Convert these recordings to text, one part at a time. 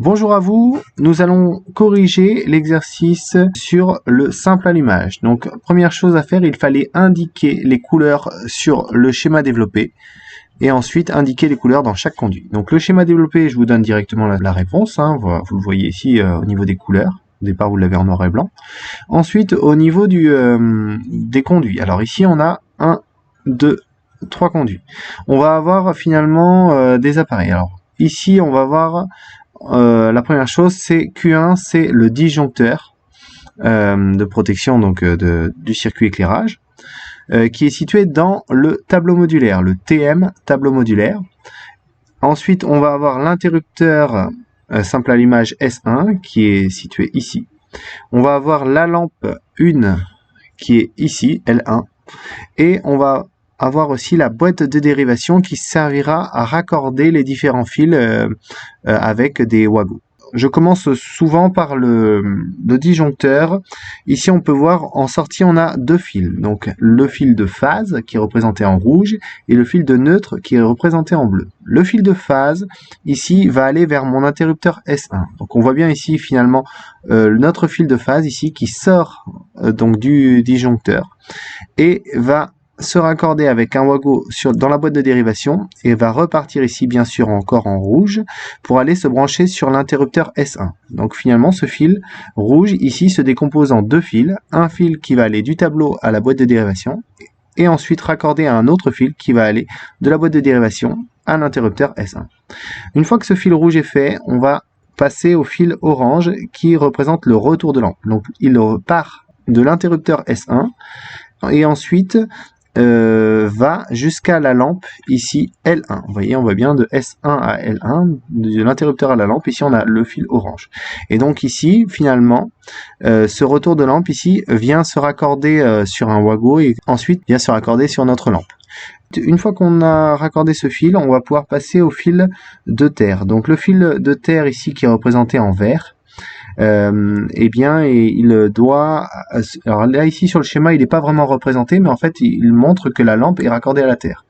Bonjour à vous, nous allons corriger l'exercice sur le simple allumage. Donc première chose à faire, il fallait indiquer les couleurs sur le schéma développé et ensuite indiquer les couleurs dans chaque conduit. Donc le schéma développé, je vous donne directement la réponse, vous le voyez ici au niveau des couleurs. Au départ, vous l'avez en noir et blanc. Ensuite, au niveau des conduits. Alors ici, on a 1, 2, 3 conduits. On va avoir finalement des appareils. Alors ici, on va voir la première chose, c'est Q1, c'est le disjoncteur de protection donc du circuit éclairage, qui est situé dans le tableau modulaire, le TM tableau modulaire. Ensuite, on va avoir l'interrupteur simple allumage S1 qui est situé ici. On va avoir la lampe 1 qui est ici, L1. Et on va avoir aussi la boîte de dérivation qui servira à raccorder les différents fils avec des wagons. Je commence souvent par le disjoncteur. Ici, on peut voir en sortie, on a deux fils. Donc, le fil de phase qui est représenté en rouge et le fil de neutre qui est représenté en bleu. Le fil de phase, ici, va aller vers mon interrupteur S1. Donc, on voit bien ici, finalement, notre fil de phase ici qui sort donc du disjoncteur et va se raccorder avec un wago dans la boîte de dérivation et va repartir ici bien sûr encore en rouge pour aller se brancher sur l'interrupteur S1. Donc finalement ce fil rouge ici se décompose en deux fils, un fil qui va aller du tableau à la boîte de dérivation et ensuite raccordé à un autre fil qui va aller de la boîte de dérivation à l'interrupteur S1. Une fois que ce fil rouge est fait, on va passer au fil orange qui représente le retour de lampe. Donc il part de l'interrupteur S1 et ensuite va jusqu'à la lampe ici L1. Vous voyez, on voit bien de S1 à L1, de l'interrupteur à la lampe. Ici, on a le fil orange. Et donc ici, finalement, ce retour de lampe ici vient se raccorder sur un wago et ensuite vient se raccorder sur notre lampe. Une fois qu'on a raccordé ce fil, on va pouvoir passer au fil de terre. Donc le fil de terre ici qui est représenté en vert, eh bien, il doit... Alors là, ici, sur le schéma, il n'est pas vraiment représenté, mais en fait, il montre que la lampe est raccordée à la terre.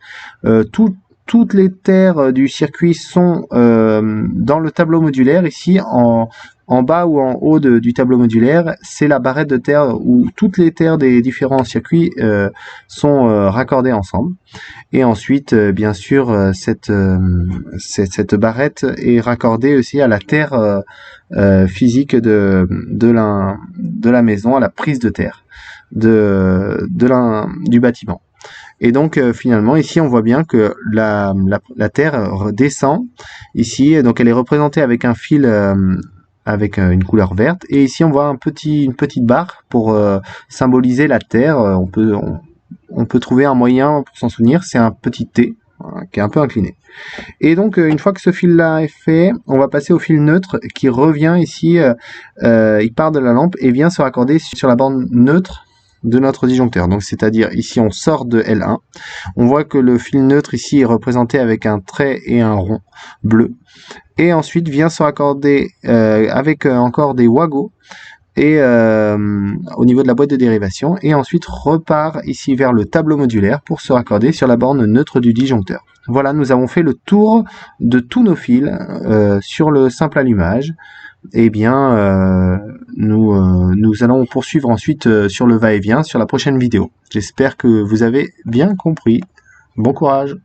Toutes les terres du circuit sont dans le tableau modulaire. Ici, en bas ou en haut du tableau modulaire, c'est la barrette de terre où toutes les terres des différents circuits sont raccordées ensemble. Et ensuite, bien sûr, cette barrette est raccordée aussi à la terre physique de la maison, à la prise de terre du bâtiment. Et donc finalement ici on voit bien que la terre descend ici, donc elle est représentée avec un fil avec une couleur verte, et ici on voit une petite barre pour symboliser la terre. On peut trouver un moyen pour s'en souvenir, c'est un petit T qui est un peu incliné. Et donc une fois que ce fil là est fait, on va passer au fil neutre qui revient ici, il part de la lampe et vient se raccorder sur la borne neutre de notre disjoncteur. Donc c'est-à-dire ici on sort de L1, on voit que le fil neutre ici est représenté avec un trait et un rond bleu, et ensuite vient se raccorder avec encore des wagos et au niveau de la boîte de dérivation, et ensuite repart ici vers le tableau modulaire pour se raccorder sur la borne neutre du disjoncteur. Voilà, nous avons fait le tour de tous nos fils sur le simple allumage. Eh bien, nous allons poursuivre ensuite sur le va-et-vient sur la prochaine vidéo. J'espère que vous avez bien compris. Bon courage!